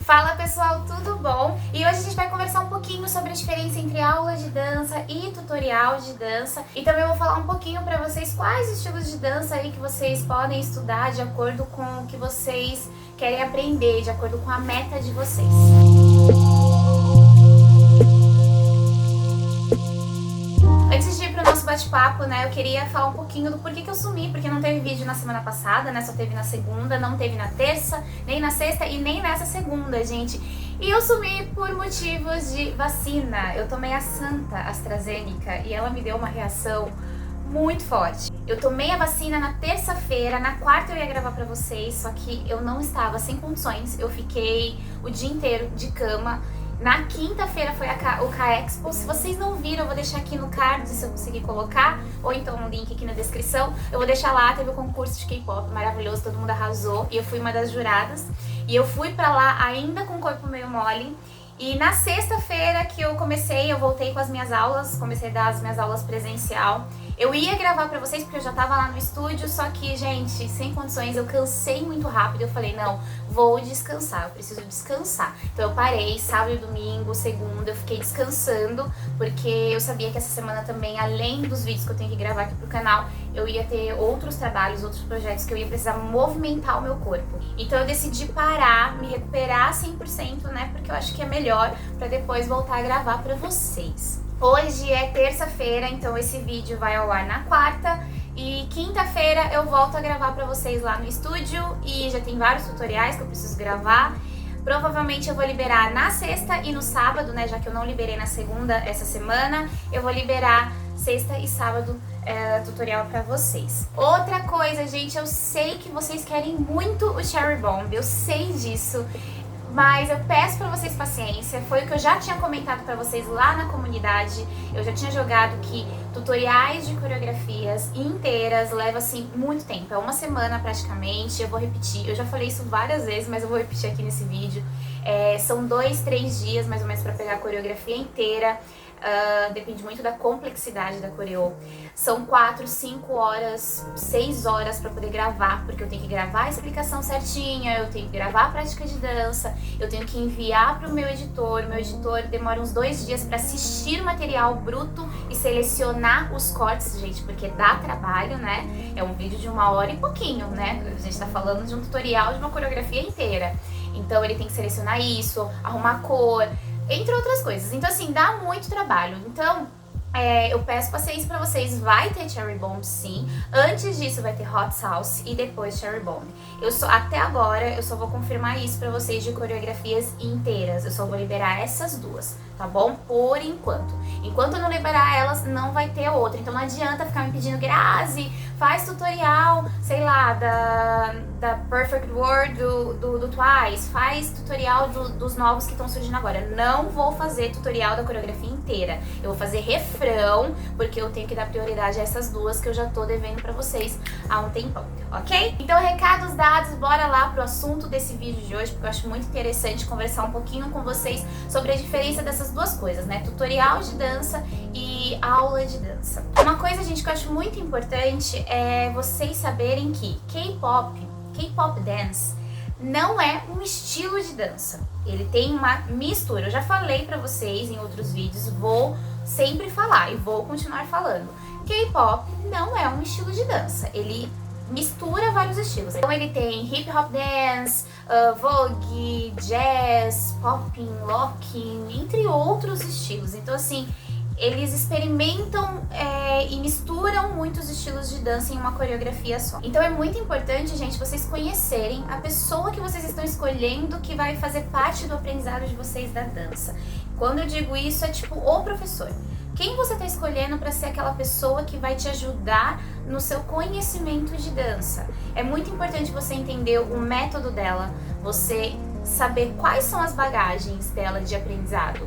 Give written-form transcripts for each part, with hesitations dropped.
Fala pessoal, tudo bom? E hoje a gente vai conversar um pouquinho sobre a diferença entre aula de dança e tutorial de dança. E também eu vou falar um pouquinho pra vocês quais estilos de dança aí que vocês podem estudar de acordo com o que vocês querem aprender, de acordo com a meta de vocês. Antes de ir pro nosso bate-papo, né, eu queria falar um pouquinho do porquê que eu sumi, porque não teve vídeo na semana passada, né, só teve na segunda, não teve na terça, nem na sexta e nem nessa segunda, gente. E eu sumi por motivos de vacina. Eu tomei a Santa AstraZeneca e ela me deu uma reação muito forte. Eu tomei a vacina na terça-feira, na quarta eu ia gravar pra vocês, só que eu não estava sem condições, eu fiquei o dia inteiro de cama. Na quinta-feira foi o K-Expo. Se vocês não viram, eu vou deixar aqui no card, se eu conseguir colocar, ou então no link aqui na descrição. Eu vou deixar lá, teve o concurso de K-pop maravilhoso, todo mundo arrasou, e eu fui uma das juradas. E eu fui pra lá ainda com o corpo meio mole. E na sexta-feira que eu voltei com as minhas aulas, comecei a dar as minhas aulas presencial. Eu ia gravar pra vocês porque eu já tava lá no estúdio, só que, gente, sem condições, eu cansei muito rápido. Eu falei, não, vou descansar, eu preciso descansar. Então eu parei, sábado e domingo, segunda, eu fiquei descansando, porque eu sabia que essa semana também, além dos vídeos que eu tenho que gravar aqui pro canal, eu ia ter outros trabalhos, outros projetos que eu ia precisar movimentar o meu corpo. Então eu decidi parar, me recuperar 100%, né, porque eu acho que é melhor pra depois voltar a gravar pra vocês. Hoje é terça-feira, então esse vídeo vai ao ar na quarta e quinta-feira eu volto a gravar pra vocês lá no estúdio e já tem vários tutoriais que eu preciso gravar. Provavelmente eu vou liberar na sexta e no sábado, né, já que eu não liberei na segunda essa semana, eu vou liberar sexta e sábado tutorial pra vocês. Outra coisa, gente, eu sei que vocês querem muito o Cherry Bomb, eu sei disso. Mas eu peço pra vocês paciência, foi o que eu já tinha comentado pra vocês lá na comunidade. Eu já tinha jogado que tutoriais de coreografias inteiras leva assim muito tempo, é uma semana praticamente. Eu vou repetir, eu já falei isso várias vezes, mas eu vou repetir aqui nesse vídeo. São 2, 3 dias mais ou menos pra pegar a coreografia inteira. Depende muito da complexidade da coreô. São 4, 5 horas, 6 horas pra poder gravar, porque eu tenho que gravar a explicação certinha, eu tenho que gravar a prática de dança, eu tenho que enviar pro meu editor demora uns 2 dias pra assistir o material bruto e selecionar os cortes, gente, porque dá trabalho, né? É um vídeo de 1 hora e pouquinho, né? A gente tá falando de um tutorial de uma coreografia inteira. Então ele tem que selecionar isso, arrumar cor, entre outras coisas. Então assim, dá muito trabalho. Então eu peço paciência pra vocês, vai ter Cherry Bomb sim. Antes disso vai ter Hot Sauce e depois Cherry Bomb. Até agora eu só vou confirmar isso pra vocês de coreografias inteiras. Eu só vou liberar essas duas, tá bom? Por enquanto. Enquanto eu não liberar elas, não vai ter outra. Então não adianta ficar me pedindo, Grazi, faz tutorial, sei lá, da Perfect World do Twice, faz tutorial dos novos que estão surgindo agora. Não vou fazer tutorial da coreografia inteira. Eu vou fazer refrão, porque eu tenho que dar prioridade a essas duas que eu já tô devendo pra vocês há um tempão, ok? Então, recados dados, bora lá pro assunto desse vídeo de hoje, porque eu acho muito interessante conversar um pouquinho com vocês sobre a diferença dessas duas coisas, né? Tutorial de dança e aula de dança. Uma coisa, gente, que eu acho muito importante é vocês saberem que K-pop dance não é um estilo de dança. Ele tem uma mistura. Eu já falei pra vocês em outros vídeos, vou sempre falar e vou continuar falando. K-pop não é um estilo de dança. Ele mistura vários estilos. Então ele tem hip hop dance, vogue, jazz, popping, locking, entre outros estilos. Então assim, eles experimentam e misturam muitos estilos de dança em uma coreografia só. Então é muito importante, gente, vocês conhecerem a pessoa que vocês estão escolhendo que vai fazer parte do aprendizado de vocês da dança. Quando eu digo isso, é tipo o professor. Quem você está escolhendo para ser aquela pessoa que vai te ajudar no seu conhecimento de dança? É muito importante você entender o método dela, você saber quais são as bagagens dela de aprendizado.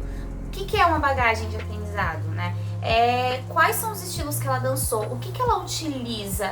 O que é uma bagagem de aprendizado, né? Quais são os estilos que ela dançou, o que ela utiliza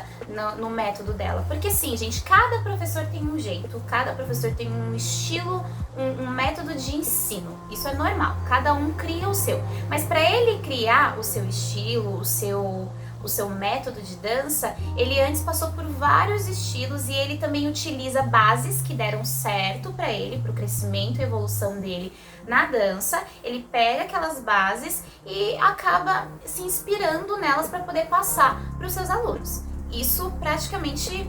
no método dela. Porque sim, gente, cada professor tem um jeito, cada professor tem um estilo, um método de ensino. Isso é normal, cada um cria o seu. Mas para ele criar o seu estilo, o o seu método de dança, ele antes passou por vários estilos e ele também utiliza bases que deram certo para ele, para o crescimento e evolução dele na dança. Ele pega aquelas bases e acaba se inspirando nelas para poder passar para os seus alunos. Isso praticamente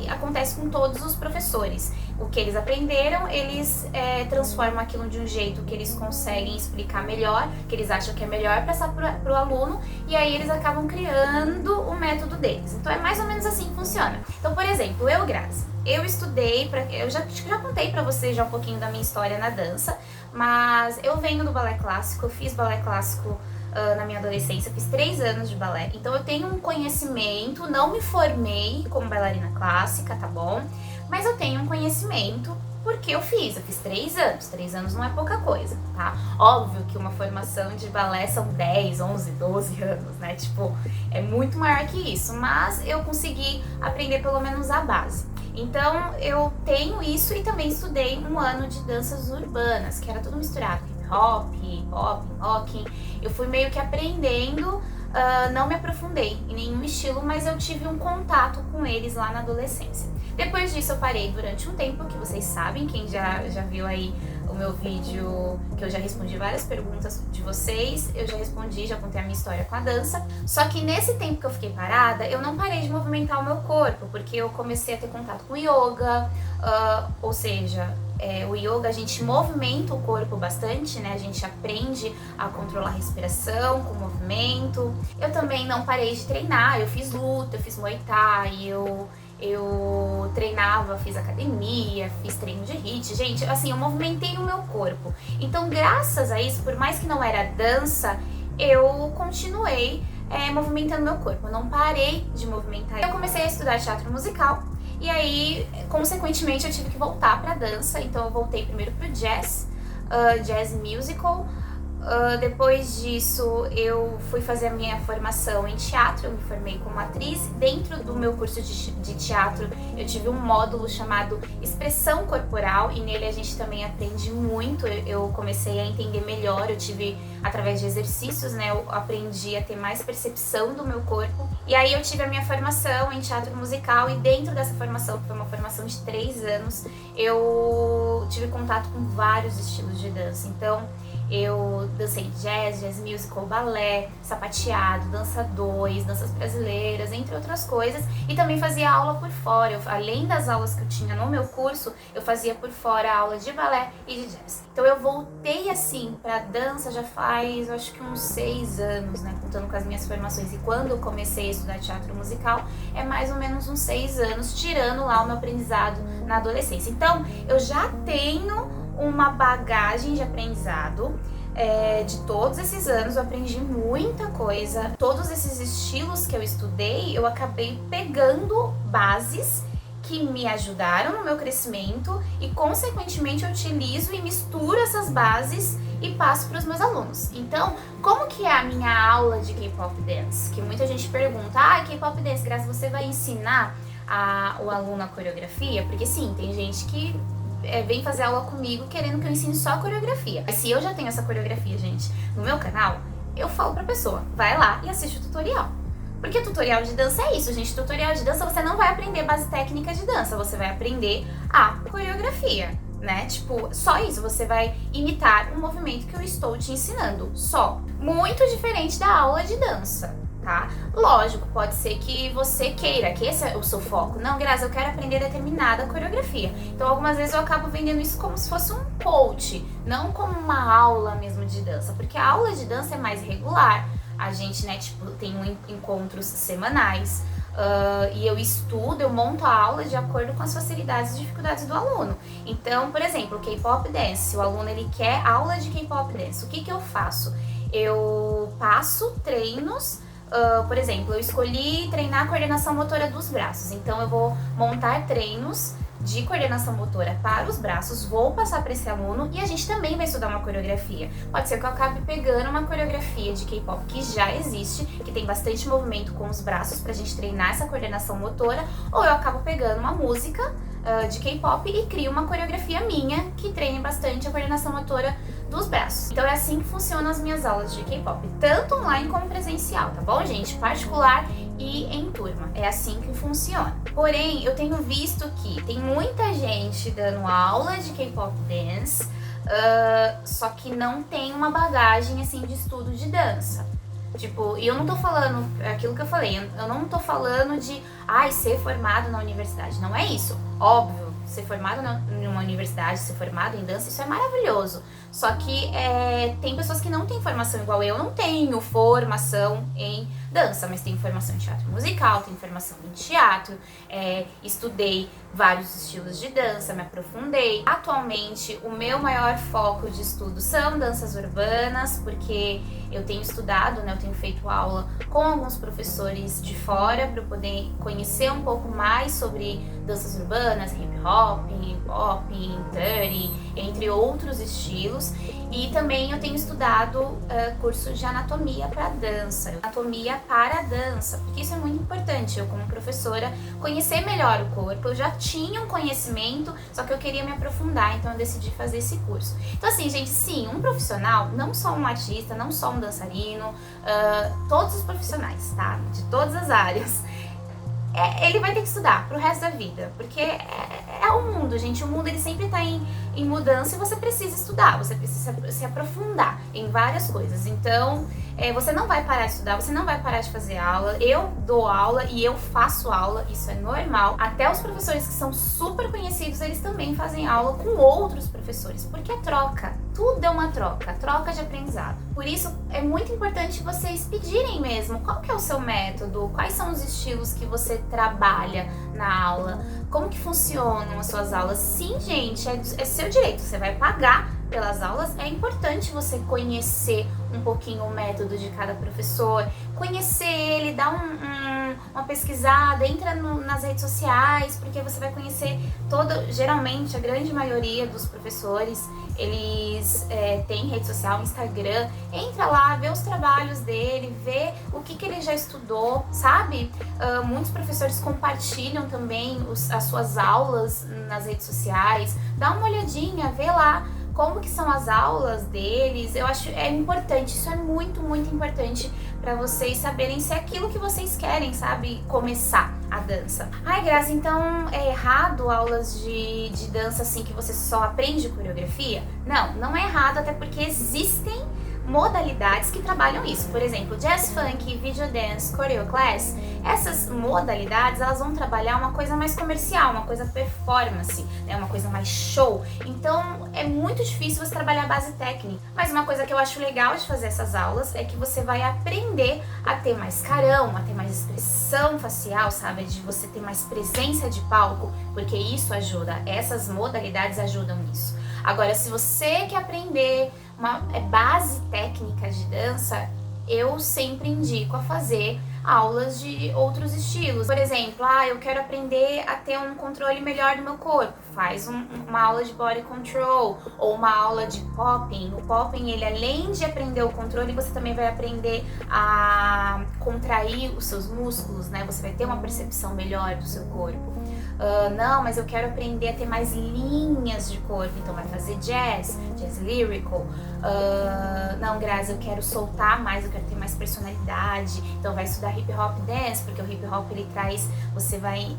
acontece com todos os professores. O que eles aprenderam, eles transformam aquilo de um jeito que eles conseguem explicar melhor, que eles acham que é melhor passar para o aluno, e aí eles acabam criando o método deles. Então é mais ou menos assim que funciona. Então, por exemplo, eu, Grazi, eu estudei, eu já contei para vocês já um pouquinho da minha história na dança, mas eu venho do balé clássico, eu fiz balé clássico na minha adolescência, fiz 3 anos de balé, então eu tenho um conhecimento, não me formei como bailarina clássica, tá bom? Mas eu tenho um conhecimento porque eu fiz 3 anos não é pouca coisa, tá? Óbvio que uma formação de balé são 10, 11, 12 anos, né? Tipo, é muito maior que isso, mas eu consegui aprender pelo menos a base. Então eu tenho isso e também estudei 1 ano de danças urbanas, que era tudo misturado, hip hop, pop, rock. Eu fui meio que aprendendo, não me aprofundei em nenhum estilo, mas eu tive um contato com eles lá na adolescência. Depois disso eu parei durante um tempo, que vocês sabem, quem já viu aí o meu vídeo, que eu já respondi várias perguntas de vocês, eu já respondi, já contei a minha história com a dança. Só que nesse tempo que eu fiquei parada, eu não parei de movimentar o meu corpo, porque eu comecei a ter contato com yoga, ou seja, o yoga a gente movimenta o corpo bastante, né? A gente aprende a controlar a respiração com o movimento. Eu também não parei de treinar, eu fiz luta, eu fiz muay thai, eu treinava, fiz academia, fiz treino de HIIT. Gente, assim, eu movimentei o meu corpo. Então, graças a isso, por mais que não era dança, eu continuei movimentando meu corpo. Eu não parei de movimentar. Eu comecei a estudar teatro musical e aí, consequentemente, eu tive que voltar pra dança. Então, eu voltei primeiro pro jazz, jazz musical. Depois disso, eu fui fazer a minha formação em teatro, eu me formei como atriz. Dentro do meu curso de teatro, eu tive um módulo chamado Expressão Corporal, e nele a gente também aprende muito. Eu comecei a entender melhor, eu tive, através de exercícios, né, eu aprendi a ter mais percepção do meu corpo. E aí eu tive a minha formação em teatro musical, e dentro dessa formação, que foi uma formação de 3 anos, eu tive contato com vários estilos de dança. Então, eu dancei jazz, jazz musical, balé, sapateado, dança 2, danças brasileiras, entre outras coisas. E também fazia aula por fora. Além das aulas que eu tinha no meu curso, eu fazia por fora aula de balé e de jazz. Então eu voltei assim pra dança já faz, eu acho que uns 6 anos, né, contando com as minhas formações. E quando eu comecei a estudar teatro musical, é mais ou menos uns 6 anos, tirando lá o meu aprendizado na adolescência. Então eu já tenho uma bagagem de aprendizado de todos esses anos, eu aprendi muita coisa. Todos esses estilos que eu estudei, eu acabei pegando bases que me ajudaram no meu crescimento e, consequentemente, eu utilizo e misturo essas bases e passo para os meus alunos. Então, como que é a minha aula de K-Pop Dance? Que muita gente pergunta, K-Pop Dance, Grazi, você vai ensinar o aluno a coreografia? Porque sim, tem gente que vem fazer aula comigo querendo que eu ensine só a coreografia. Mas se eu já tenho essa coreografia, gente, no meu canal, eu falo pra pessoa, vai lá e assiste o tutorial. Porque tutorial de dança é isso, gente. Tutorial de dança você não vai aprender base técnica de dança, você vai aprender a coreografia, né? Tipo, só isso, você vai imitar o movimento que eu estou te ensinando, só. Muito diferente da aula de dança, tá? Lógico, pode ser que você queira, que esse é o seu foco. Não, Grazi, eu quero aprender determinada coreografia. Então, algumas vezes eu acabo vendendo isso como se fosse um coach, não como uma aula mesmo de dança, porque a aula de dança é mais regular. A gente, né, tipo, tem encontros semanais, e eu estudo, eu monto a aula de acordo com as facilidades e dificuldades do aluno. Então, por exemplo, K-Pop Dance, o aluno ele quer aula de K-Pop Dance. O que que eu faço? Eu passo treinos. Por exemplo, eu escolhi treinar a coordenação motora dos braços, então eu vou montar treinos de coordenação motora para os braços, vou passar para esse aluno e a gente também vai estudar uma coreografia. Pode ser que eu acabe pegando uma coreografia de K-pop que já existe, que tem bastante movimento com os braços pra gente treinar essa coordenação motora, ou eu acabo pegando uma música de K-pop e crio uma coreografia minha que treine bastante a coordenação motora dos braços. Então é assim que funcionam as minhas aulas de K-pop, tanto online como presencial, tá bom, gente? Particular e em turma. É assim que funciona. Porém, eu tenho visto que tem muita gente dando aula de K-pop dance, só que não tem uma bagagem assim de estudo de dança. Tipo, e eu não tô falando aquilo que eu falei, eu não tô falando de ser formado na universidade. Não é isso. Óbvio, ser formado em uma universidade, ser formado em dança, isso é maravilhoso. Só que tem pessoas que não têm formação igual eu. Não tenho formação em dança, mas tenho formação em teatro musical, tenho formação em teatro, estudei vários estilos de dança, me aprofundei. Atualmente, o meu maior foco de estudo são danças urbanas, porque eu tenho estudado, né, eu tenho feito aula com alguns professores de fora para poder conhecer um pouco mais sobre danças urbanas, hip hop, pop, dirty, entre outros estilos. E também eu tenho estudado curso de anatomia para dança, anatomia para a dança, porque isso é muito importante. Eu, como professora, conhecer melhor o corpo. Eu já tinha um conhecimento, só que eu queria me aprofundar, então eu decidi fazer esse curso. Então assim, gente, sim, um profissional, não só um artista, não só um dançarino, todos os profissionais, tá? De todas as áreas. Ele vai ter que estudar pro resto da vida, porque é o mundo, gente. O mundo ele sempre tá em mudança e você precisa estudar, você precisa se aprofundar em várias coisas. Então, você não vai parar de estudar, você não vai parar de fazer aula. Eu dou aula e eu faço aula, isso é normal. Até os professores que são super conhecidos, eles também fazem aula com outros professores, porque é troca. Tudo é uma troca de aprendizado. Por isso, é muito importante vocês pedirem mesmo qual que é o seu método, quais são os estilos que você trabalha na aula, como que funcionam as suas aulas. Sim, gente, é seu direito, você vai pagar pelas aulas. É importante você conhecer um pouquinho o método de cada professor, conhecer ele, dar uma pesquisada, entra nas redes sociais, porque você vai conhecer geralmente a grande maioria dos professores, eles têm rede social, Instagram, entra lá, vê os trabalhos dele, vê o que ele já estudou, sabe? Muitos professores compartilham também as suas aulas nas redes sociais, dá uma olhadinha, vê lá como que são as aulas deles. Eu acho importante, isso é muito, muito importante para vocês saberem se é aquilo que vocês querem, sabe? Começar a dança. Ai, Grazi, então é errado aulas de dança assim que você só aprende coreografia? Não, não é errado, até porque existem modalidades que trabalham isso. Por exemplo, jazz funk, video dance, choreo class, essas modalidades elas vão trabalhar uma coisa mais comercial, uma coisa performance, né? Uma coisa mais show. Então é muito difícil você trabalhar a base técnica. Mas uma coisa que eu acho legal de fazer essas aulas é que você vai aprender a ter mais carão, a ter mais expressão facial, sabe? De você ter mais presença de palco, porque isso ajuda, essas modalidades ajudam nisso. Agora, se você quer aprender uma base técnica de dança, eu sempre indico a fazer aulas de outros estilos. Por exemplo, eu quero aprender a ter um controle melhor do meu corpo. Faz uma aula de body control ou uma aula de popping. O popping, ele além de aprender o controle, você também vai aprender a contrair os seus músculos, né? Você vai ter uma percepção melhor do seu corpo. Não, mas eu quero aprender a ter mais linhas de corpo, então vai fazer jazz lyrical. Não, Grazi, eu quero soltar mais, eu quero ter mais personalidade, então vai estudar hip hop dance, porque o hip hop ele traz, você vai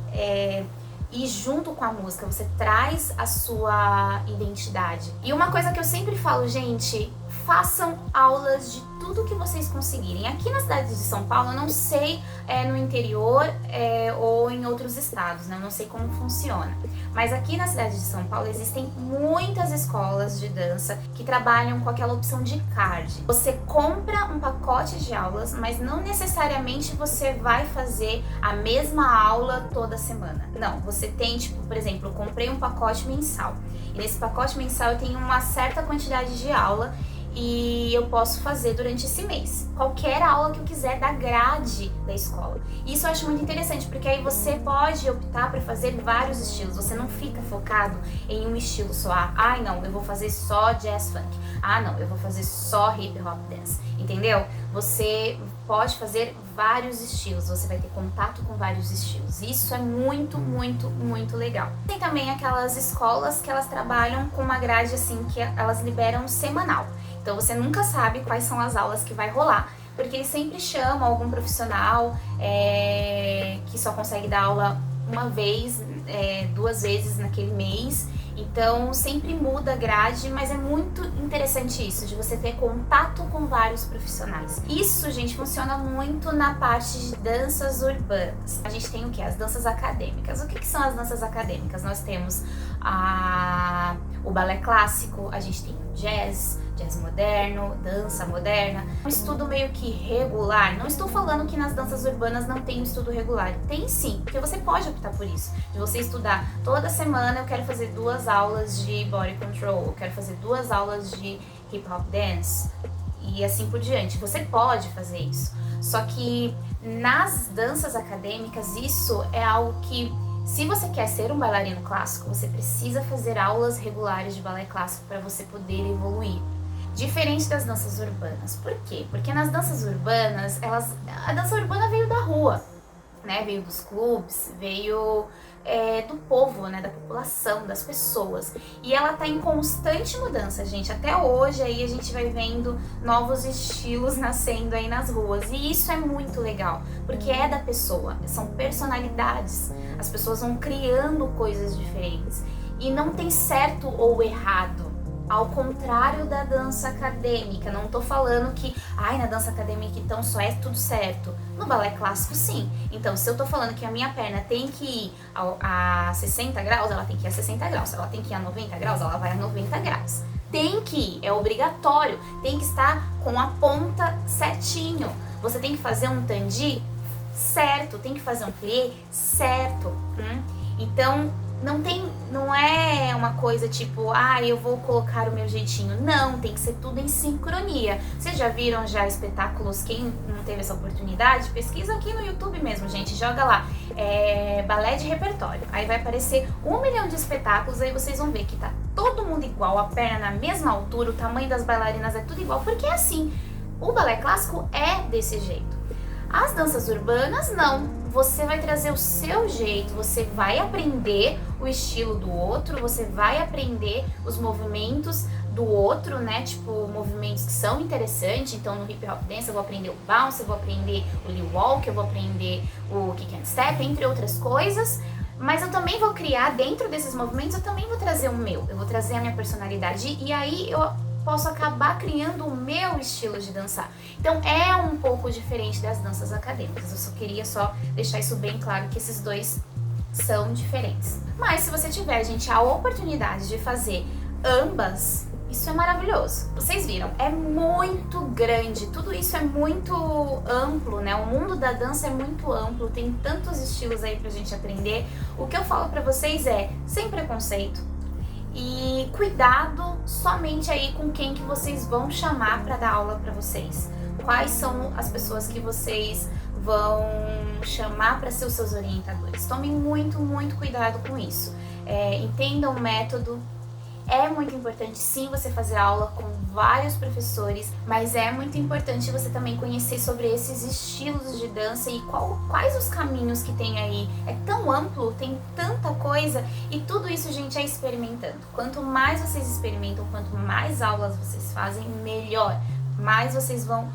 ir junto com a música, você traz a sua identidade. E uma coisa que eu sempre falo, gente, façam aulas de tudo que vocês conseguirem. Aqui na cidade de São Paulo, eu não sei no interior ou em outros estados, né? Eu não sei como funciona. Mas aqui na cidade de São Paulo existem muitas escolas de dança que trabalham com aquela opção de card. Você compra um pacote de aulas, mas não necessariamente você vai fazer a mesma aula toda semana. Não, você tem, tipo, por exemplo, eu comprei um pacote mensal. E nesse pacote mensal eu tenho uma certa quantidade de aula e eu posso fazer durante esse mês qualquer aula que eu quiser da grade da escola. Isso eu acho muito interessante, porque aí você pode optar para fazer vários estilos, você não fica focado em um estilo só. Não, eu vou fazer só jazz funk. Não, eu vou fazer só hip hop dance, entendeu? Você pode fazer vários estilos, você vai ter contato com vários estilos. Isso é muito, muito, muito legal. Tem também aquelas escolas que elas trabalham com uma grade assim, que elas liberam semanal. Então você nunca sabe quais são as aulas que vai rolar, porque eles sempre chamam algum profissional que só consegue dar aula uma vez, 2 vezes naquele mês. Então sempre muda a grade, mas é muito interessante isso, de você ter contato com vários profissionais. Isso, gente, funciona muito na parte de danças urbanas. A gente tem o que? As danças acadêmicas. O que são as danças acadêmicas? Nós temos o balé clássico, a gente tem o jazz moderno, dança moderna. Um estudo meio que regular. Não estou falando que nas danças urbanas não tem um estudo regular. Tem sim, porque você pode optar por isso. De você estudar toda semana, eu quero fazer 2 aulas de body control, eu quero fazer 2 aulas de hip hop dance e assim por diante. Você pode fazer isso. Só que nas danças acadêmicas, isso é algo que, se você quer ser um bailarino clássico, você precisa fazer aulas regulares de balé clássico para você poder evoluir. Diferente das danças urbanas. Por quê? Porque nas danças urbanas, a dança urbana veio da rua, né? Veio dos clubes, veio do povo, né? Da população, das pessoas. E ela tá em constante mudança, gente. Até hoje aí a gente vai vendo novos estilos nascendo aí nas ruas. E isso é muito legal, porque é da pessoa, são personalidades. As pessoas vão criando coisas diferentes. E não tem certo ou errado. Ao contrário da dança acadêmica, não tô falando que, na dança acadêmica então só é tudo certo. No balé clássico, sim. Então, se eu tô falando que a minha perna tem que ir a 60 graus, ela tem que ir a 60 graus. Se ela tem que ir a 90 graus, ela vai a 90 graus. Tem que ir, é obrigatório. Tem que estar com a ponta certinho. Você tem que fazer um tandi certo, tem que fazer um plié certo. Então, não é uma coisa tipo, eu vou colocar o meu jeitinho. Não, tem que ser tudo em sincronia. Vocês já viram espetáculos? Quem não teve essa oportunidade, pesquisa aqui no YouTube mesmo, gente. Joga lá, balé de repertório. Aí vai aparecer 1 milhão de espetáculos, aí vocês vão ver que tá todo mundo igual, a perna na mesma altura, o tamanho das bailarinas é tudo igual, porque é assim. O balé clássico é desse jeito. As danças urbanas, não. Você vai trazer o seu jeito, você vai aprender o estilo do outro, você vai aprender os movimentos do outro, né? Tipo, movimentos que são interessantes. Então, no hip hop dance eu vou aprender o bounce, eu vou aprender o lee walk, eu vou aprender o kick and step, entre outras coisas. Mas eu também vou criar, dentro desses movimentos, eu também vou trazer o meu. Eu vou trazer a minha personalidade e aí eu posso acabar criando o meu estilo de dançar. Então é um pouco diferente das danças acadêmicas. Eu só queria deixar isso bem claro, que esses dois são diferentes. Mas se você tiver, gente, a oportunidade de fazer ambas, isso é maravilhoso. Vocês viram, é muito grande, tudo isso é muito amplo, né? O mundo da dança é muito amplo, tem tantos estilos aí pra gente aprender. O que eu falo pra vocês é, sem preconceito, e cuidado somente aí com quem que vocês vão chamar para dar aula para vocês. Quais são as pessoas que vocês vão chamar para ser os seus orientadores. Tomem muito, muito cuidado com isso. Entendam o método. É muito importante sim você fazer aula com vários professores, mas é muito importante você também conhecer sobre esses estilos de dança e quais os caminhos que tem aí. É tão amplo, tem tanta coisa e tudo isso, gente, é experimentando. Quanto mais vocês experimentam, quanto mais aulas vocês fazem, melhor. Mais vocês vão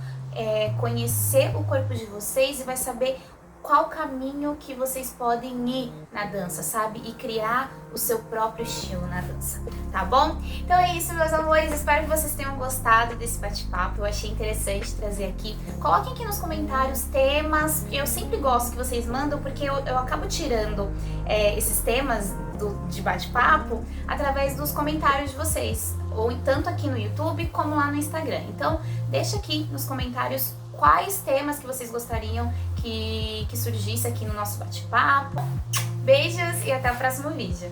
conhecer o corpo de vocês e vai saber qual caminho que vocês podem ir na dança, sabe? E criar o seu próprio estilo na dança, tá bom? Então é isso, meus amores, espero que vocês tenham gostado desse bate-papo, eu achei interessante trazer aqui. Coloquem aqui nos comentários temas, eu sempre gosto que vocês mandam, porque eu acabo tirando esses temas de bate-papo através dos comentários de vocês, ou tanto aqui no YouTube como lá no Instagram. Então deixa aqui nos comentários quais temas que vocês gostariam que surgisse aqui no nosso bate-papo. Beijos e até o próximo vídeo.